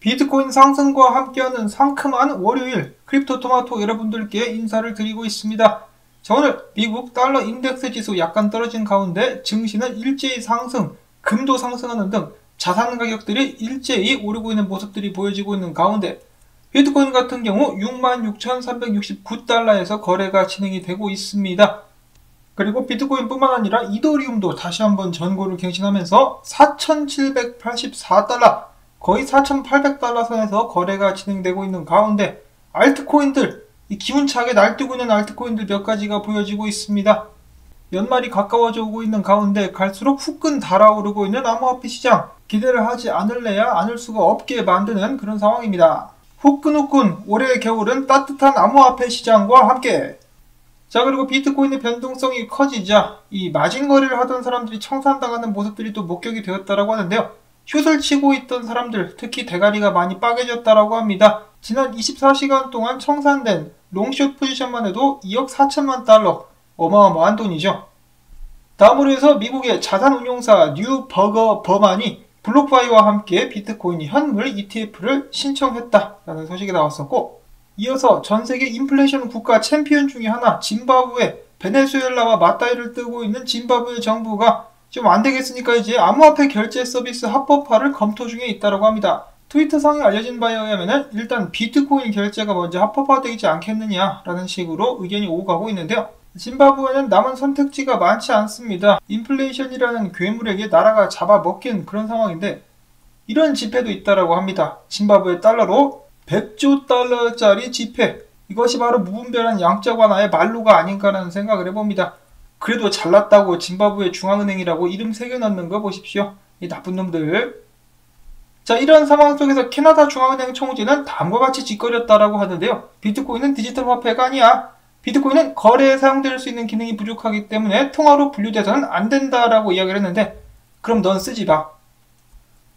비트코인 상승과 함께하는 상큼한 월요일, 크립토토마토 여러분들께 인사를 드리고 있습니다. 자, 오늘 미국 달러 인덱스 지수 약간 떨어진 가운데 증시는 일제히 상승, 금도 상승하는 등 자산 가격들이 일제히 오르고 있는 모습들이 보여지고 있는 가운데 비트코인 같은 경우 66,369달러에서 거래가 진행이 되고 있습니다. 그리고 비트코인뿐만 아니라 이더리움도 다시 한번 전고를 갱신하면서 4,784달러, 거의 4,800달러 선에서 거래가 진행되고 있는 가운데 알트코인들, 이 기운차게 날뛰고 있는 알트코인들 몇 가지가 보여지고 있습니다. 연말이 가까워져 오고 있는 가운데 갈수록 후끈 달아오르고 있는 암호화폐 시장, 기대를 하지 않을래야 않을 수가 없게 만드는 그런 상황입니다. 후끈후끈 올해의 겨울은 따뜻한 암호화폐 시장과 함께. 자, 그리고 비트코인의 변동성이 커지자 이 마진 거래를 하던 사람들이 청산당하는 모습들이 또 목격이 되었다라고 하는데요. 숏을 치고 있던 사람들, 특히 대가리가 많이 빠개졌다라고 합니다. 지난 24시간 동안 청산된 롱숏 포지션만 해도 2억 4천만 달러, 어마어마한 돈이죠. 다음으로 해서 미국의 자산운용사 뉴버거 버만이 블록파이와 함께 비트코인 현물 ETF를 신청했다라는 소식이 나왔었고, 이어서 전세계 인플레이션 국가 챔피언 중에 하나 짐바브웨, 베네수엘라와 맞다이를 뜨고 있는 짐바브웨 정부가 좀 안되겠으니까 이제 암호화폐 결제 서비스 합법화를 검토 중에 있다고 합니다. 트위터상에 알려진 바에 의하면 일단 비트코인 결제가 먼저 합법화되지 않겠느냐라는 식으로 의견이 오고 가고 있는데요. 짐바브웨는 남은 선택지가 많지 않습니다. 인플레이션이라는 괴물에게 나라가 잡아먹힌 그런 상황인데 이런 지폐도 있다고 합니다. 짐바브웨 달러로 100조 달러짜리 지폐, 이것이 바로 무분별한 양적 완화의 말로가 아닌가라는 생각을 해봅니다. 그래도 잘났다고 짐바브웨 중앙은행이라고 이름 새겨넣는 거 보십시오. 이 나쁜 놈들. 자, 이런 상황 속에서 캐나다 중앙은행 총재는 다음과 같이 짓거렸다라고 하는데요. 비트코인은 디지털 화폐가 아니야. 비트코인은 거래에 사용될 수 있는 기능이 부족하기 때문에 통화로 분류돼서는 안 된다라고 이야기를 했는데 그럼 넌 쓰지 마.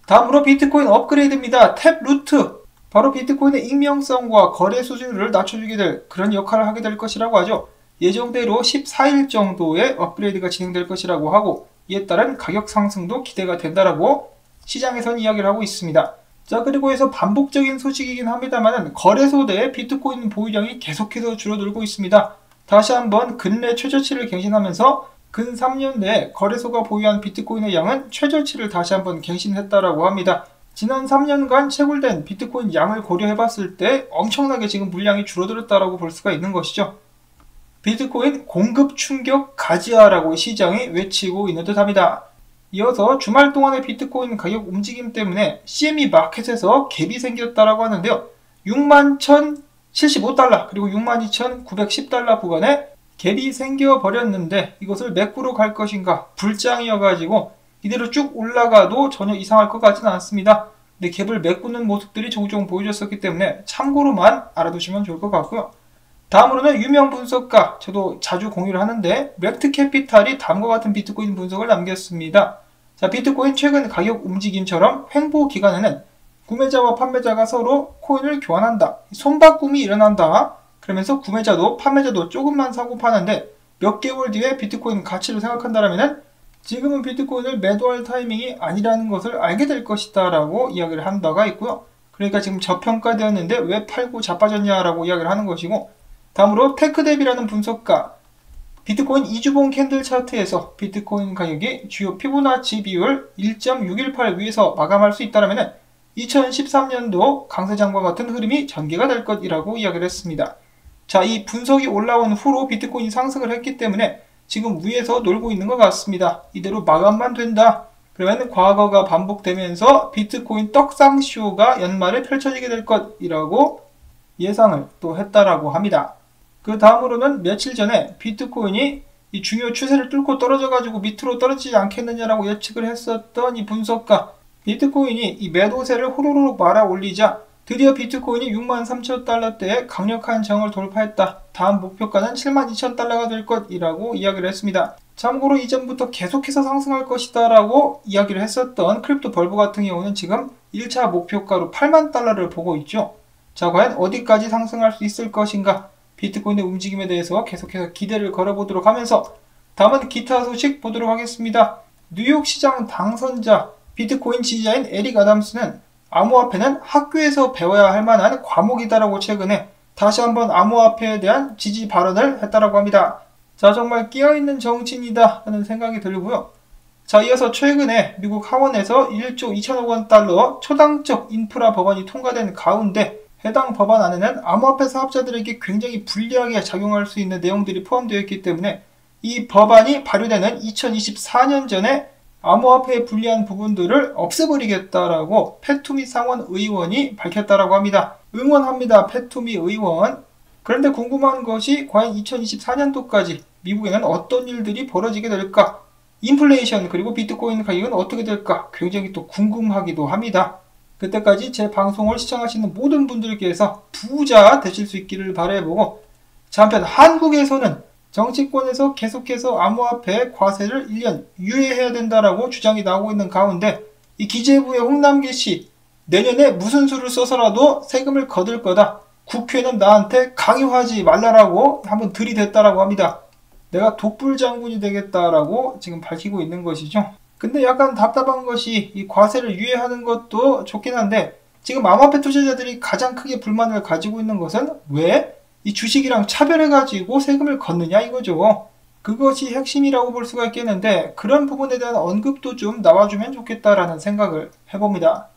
다음으로 비트코인 업그레이드입니다. 탭루트. 바로 비트코인의 익명성과 거래 수수료를 낮춰주게 될 그런 역할을 하게 될 것이라고 하죠. 예정대로 14일 정도의 업그레이드가 진행될 것이라고 하고 이에 따른 가격 상승도 기대가 된다라고 시장에선 이야기를 하고 있습니다. 자, 그리고 해서 반복적인 소식이긴 합니다만 거래소 내 비트코인 보유량이 계속해서 줄어들고 있습니다. 다시 한번 근래 최저치를 갱신하면서 근 3년 내에 거래소가 보유한 비트코인의 양은 최저치를 다시 한번 갱신했다라고 합니다. 지난 3년간 채굴된 비트코인 양을 고려해봤을 때 엄청나게 지금 물량이 줄어들었다라고 볼 수가 있는 것이죠. 비트코인 공급 충격 가지야라고 시장이 외치고 있는 듯합니다. 이어서 주말 동안의 비트코인 가격 움직임 때문에 CME 마켓에서 갭이 생겼다라고 하는데요. 61,075달러 그리고 62,910달러 구간에 갭이 생겨버렸는데 이것을 매꾸로 갈 것인가 불장이어가지고 이대로 쭉 올라가도 전혀 이상할 것 같지는 않습니다. 근데 갭을 메꾸는 모습들이 종종 보여줬었기 때문에 참고로만 알아두시면 좋을 것 같고요. 다음으로는 유명 분석가, 저도 자주 공유를 하는데 렉트캐피탈이 다음과 같은 비트코인 분석을 남겼습니다. 자, 비트코인 최근 가격 움직임처럼 횡보 기간에는 구매자와 판매자가 서로 코인을 교환한다. 손바꿈이 일어난다. 그러면서 구매자도 판매자도 조금만 사고 파는데 몇 개월 뒤에 비트코인 가치를 생각한다면 지금은 비트코인을 매도할 타이밍이 아니라는 것을 알게 될 것이다 라고 이야기를 한 바가 있고요. 그러니까 지금 저평가되었는데 왜 팔고 자빠졌냐라고 이야기를 하는 것이고, 다음으로 테크데비라는 분석가, 비트코인 2주봉 캔들 차트에서 비트코인 가격이 주요 피보나치 비율 1.618 위에서 마감할 수 있다면 2013년도 강세장과 같은 흐름이 전개가 될 것이라고 이야기를 했습니다. 자, 이 분석이 올라온 후로 비트코인이 상승을 했기 때문에 지금 위에서 놀고 있는 것 같습니다. 이대로 마감만 된다. 그러면 과거가 반복되면서 비트코인 떡상쇼가 연말에 펼쳐지게 될 것이라고 예상을 또 했다라고 합니다. 그 다음으로는 며칠 전에 비트코인이 이 중요 추세를 뚫고 떨어져가지고 밑으로 떨어지지 않겠느냐라고 예측을 했었던 이 분석가, 비트코인이 이 매도세를 호로록 말아 올리자 드디어 비트코인이 63,000달러대의 강력한 저항을 돌파했다. 다음 목표가는 72,000달러가 될 것이라고 이야기를 했습니다. 참고로 이전부터 계속해서 상승할 것이다 라고 이야기를 했었던 크립토 벌브 같은 경우는 지금 1차 목표가로 80,000달러를 보고 있죠. 자, 과연 어디까지 상승할 수 있을 것인가? 비트코인의 움직임에 대해서 계속해서 기대를 걸어보도록 하면서 다음은 기타 소식 보도록 하겠습니다. 뉴욕 시장 당선자 비트코인 지지자인 에릭 아담스는 암호화폐는 학교에서 배워야 할 만한 과목이다라고 최근에 다시 한번 암호화폐에 대한 지지 발언을 했다라고 합니다. 자, 정말 끼어있는 정치인이다 라는 생각이 들고요. 자, 이어서 최근에 미국 하원에서 1조 2천억 원 달러 초당적 인프라 법안이 통과된 가운데 해당 법안 안에는 암호화폐 사업자들에게 굉장히 불리하게 작용할 수 있는 내용들이 포함되어 있기 때문에 이 법안이 발효되는 2024년 전에 암호화폐에 불리한 부분들을 없애버리겠다라고 페투미 상원 의원이 밝혔다라고 합니다. 응원합니다, 페투미 의원. 그런데 궁금한 것이 과연 2024년도까지 미국에는 어떤 일들이 벌어지게 될까? 인플레이션 그리고 비트코인 가격은 어떻게 될까? 굉장히 또 궁금하기도 합니다. 그때까지 제 방송을 시청하시는 모든 분들께서 부자 되실 수 있기를 바라보고, 자, 한편 한국에서는 정치권에서 계속해서 암호화폐 과세를 1년 유예해야 된다라고 주장이 나오고 있는 가운데 이 기재부의 홍남기 씨, 내년에 무슨 수를 써서라도 세금을 거둘 거다. 국회는 나한테 강요하지 말라라고 한번 들이댔다라고 합니다. 내가 독불 장군이 되겠다라고 지금 밝히고 있는 것이죠. 근데 약간 답답한 것이 이 과세를 유예하는 것도 좋긴 한데 지금 암호화폐 투자자들이 가장 크게 불만을 가지고 있는 것은 왜 이 주식이랑 차별해가지고 세금을 걷느냐 이거죠. 그것이 핵심이라고 볼 수가 있겠는데 그런 부분에 대한 언급도 좀 나와주면 좋겠다라는 생각을 해봅니다.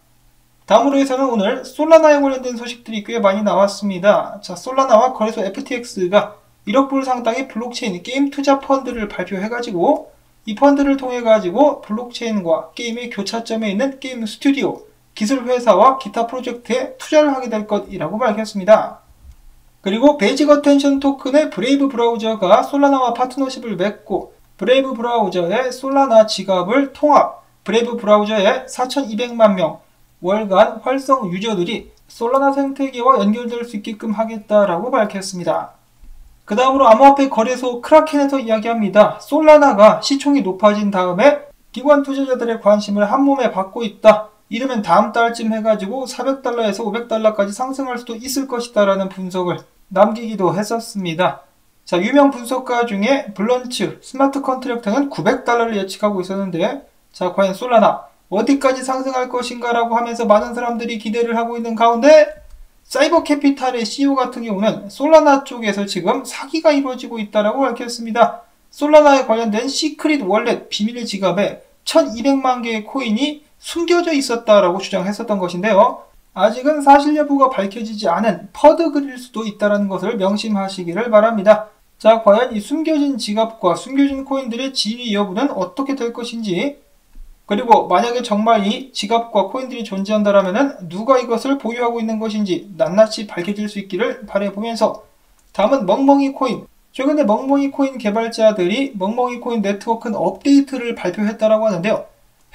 다음으로 해서는 오늘 솔라나에 관련된 소식들이 꽤 많이 나왔습니다. 자, 솔라나와 거래소 FTX가 1억 불 상당의 블록체인 게임 투자 펀드를 발표해가지고 이 펀드를 통해가지고 블록체인과 게임의 교차점에 있는 게임 스튜디오, 기술 회사와 기타 프로젝트에 투자를 하게 될 것이라고 밝혔습니다. 그리고 베이직 어텐션 토큰의 브레이브 브라우저가 솔라나와 파트너십을 맺고 브레이브 브라우저의 솔라나 지갑을 통합, 브레이브 브라우저의 4,200만 명 월간 활성 유저들이 솔라나 생태계와 연결될 수 있게끔 하겠다라고 밝혔습니다. 그 다음으로 암호화폐 거래소 크라켄에서 이야기합니다. 솔라나가 시총이 높아진 다음에 기관 투자자들의 관심을 한몸에 받고 있다. 이르면 다음 달쯤 해가지고 400달러에서 500달러까지 상승할 수도 있을 것이다 라는 분석을 남기기도 했었습니다. 자, 유명 분석가 중에 블런츠 스마트 컨트랙터는 900달러를 예측하고 있었는데, 자, 과연 솔라나 어디까지 상승할 것인가 라고 하면서 많은 사람들이 기대를 하고 있는 가운데 사이버 캐피탈의 CEO 같은 경우는 솔라나 쪽에서 지금 사기가 이루어지고 있다고 밝혔습니다. 솔라나에 관련된 시크릿 월렛 비밀 지갑에 1200만 개의 코인이 숨겨져 있었다라고 주장했었던 것인데요. 아직은 사실 여부가 밝혀지지 않은 퍼드글일 수도 있다는 것을 명심하시기를 바랍니다. 자, 과연 이 숨겨진 지갑과 숨겨진 코인들의 진위 여부는 어떻게 될 것인지, 그리고 만약에 정말 이 지갑과 코인들이 존재한다면 누가 이것을 보유하고 있는 것인지 낱낱이 밝혀질 수 있기를 바라보면서, 다음은 멍멍이 코인. 최근에 멍멍이 코인 개발자들이 멍멍이 코인 네트워크 업데이트를 발표했다고 하는데요.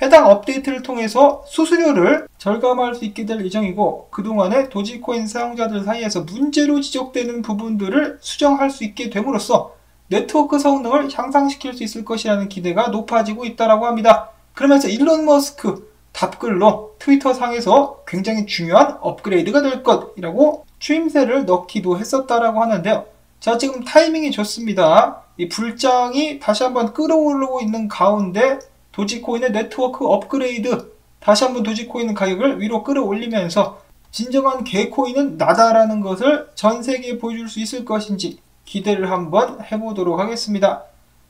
해당 업데이트를 통해서 수수료를 절감할 수 있게 될 예정이고, 그동안의 도지코인 사용자들 사이에서 문제로 지적되는 부분들을 수정할 수 있게 됨으로써 네트워크 성능을 향상시킬 수 있을 것이라는 기대가 높아지고 있다고 합니다. 그러면서 일론 머스크 답글로 트위터 상에서 굉장히 중요한 업그레이드가 될 것이라고 추임새를 넣기도 했었다고 하는데요. 자, 지금 타이밍이 좋습니다. 이 불장이 다시 한번 끌어오르고 있는 가운데 도지코인의 네트워크 업그레이드, 다시 한번 도지코인 가격을 위로 끌어올리면서 진정한 개코인은 나다라는 것을 전 세계에 보여줄 수 있을 것인지 기대를 한번 해보도록 하겠습니다.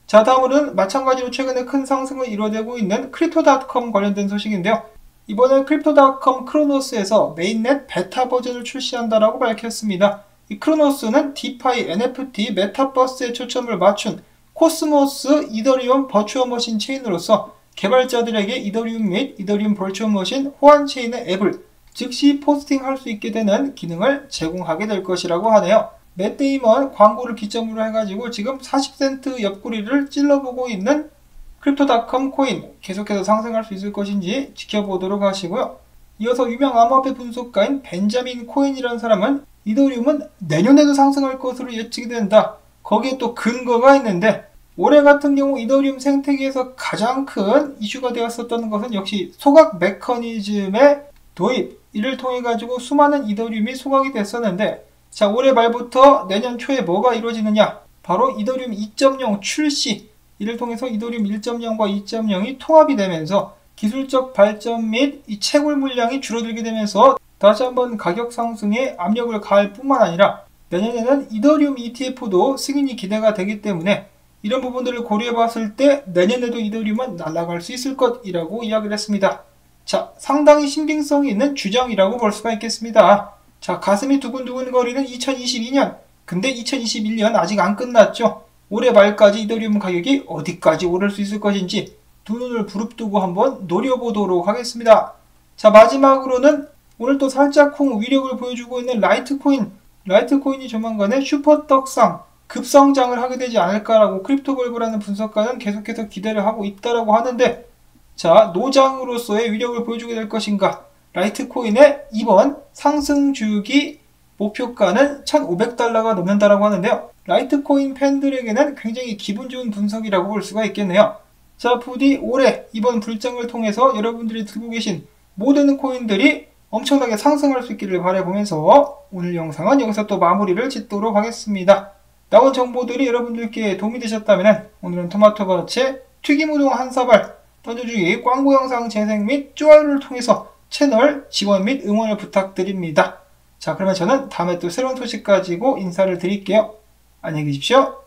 자, 다음으로는 마찬가지로 최근에 큰 상승을 이뤄내고 있는 크립토닷컴 관련된 소식인데요. 이번에 크립토닷컴 크로노스에서 메인넷 베타 버전을 출시한다라고 밝혔습니다. 이 크로노스는 디파이, NFT, 메타버스에 초점을 맞춘 코스모스 이더리움 버추어 머신 체인으로서 개발자들에게 이더리움 및 이더리움 버추어 머신 호환 체인의 앱을 즉시 포스팅할 수 있게 되는 기능을 제공하게 될 것이라고 하네요. 맷 데이먼 광고를 기점으로 해가지고 지금 40센트 옆구리를 찔러보고 있는 크립토닷컴 코인 계속해서 상승할 수 있을 것인지 지켜보도록 하시고요. 이어서 유명 암호화폐 분석가인 벤자민 코인이라는 사람은 이더리움은 내년에도 상승할 것으로 예측이 된다. 거기에 또 근거가 있는데, 올해 같은 경우 이더리움 생태계에서 가장 큰 이슈가 되었었던 것은 역시 소각 메커니즘의 도입, 이를 통해 가지고 수많은 이더리움이 소각이 됐었는데, 자, 올해 말부터 내년 초에 뭐가 이루어지느냐, 바로 이더리움 2.0 출시, 이를 통해서 이더리움 1.0과 2.0이 통합이 되면서 기술적 발전 및 이 채굴 물량이 줄어들게 되면서 다시 한번 가격 상승에 압력을 가할 뿐만 아니라 내년에는 이더리움 ETF도 승인이 기대가 되기 때문에 이런 부분들을 고려해 봤을 때 내년에도 이더리움은 날아갈 수 있을 것이라고 이야기를 했습니다. 자, 상당히 신빙성이 있는 주장이라고 볼 수가 있겠습니다. 자, 가슴이 두근두근 거리는 2022년. 근데 2021년 아직 안 끝났죠. 올해 말까지 이더리움 가격이 어디까지 오를 수 있을 것인지 두 눈을 부릅뜨고 한번 노려보도록 하겠습니다. 자, 마지막으로는 오늘 또 살짝쿵 위력을 보여주고 있는 라이트코인. 라이트코인이 조만간에 슈퍼떡상, 급성장을 하게 되지 않을까라고 크립토벌브라는 분석가는 계속해서 기대를 하고 있다라고 하는데, 자, 노장으로서의 위력을 보여주게 될 것인가? 라이트코인의 이번 상승 주기 목표가는 1,500달러가 넘는다라고 하는데요. 라이트코인 팬들에게는 굉장히 기분 좋은 분석이라고 볼 수가 있겠네요. 자, 부디 올해 이번 불장을 통해서 여러분들이 들고 계신 모든 코인들이 엄청나게 상승할 수 있기를 바라보면서 오늘 영상은 여기서 또 마무리를 짓도록 하겠습니다. 나온 정보들이 여러분들께 도움이 되셨다면 오늘은 토마토밭의 튀김우동 한 사발 던져주기 광고 영상 재생 및 좋아요를 통해서 채널 지원 및 응원을 부탁드립니다. 자, 그러면 저는 다음에 또 새로운 소식 가지고 인사를 드릴게요. 안녕히 계십시오.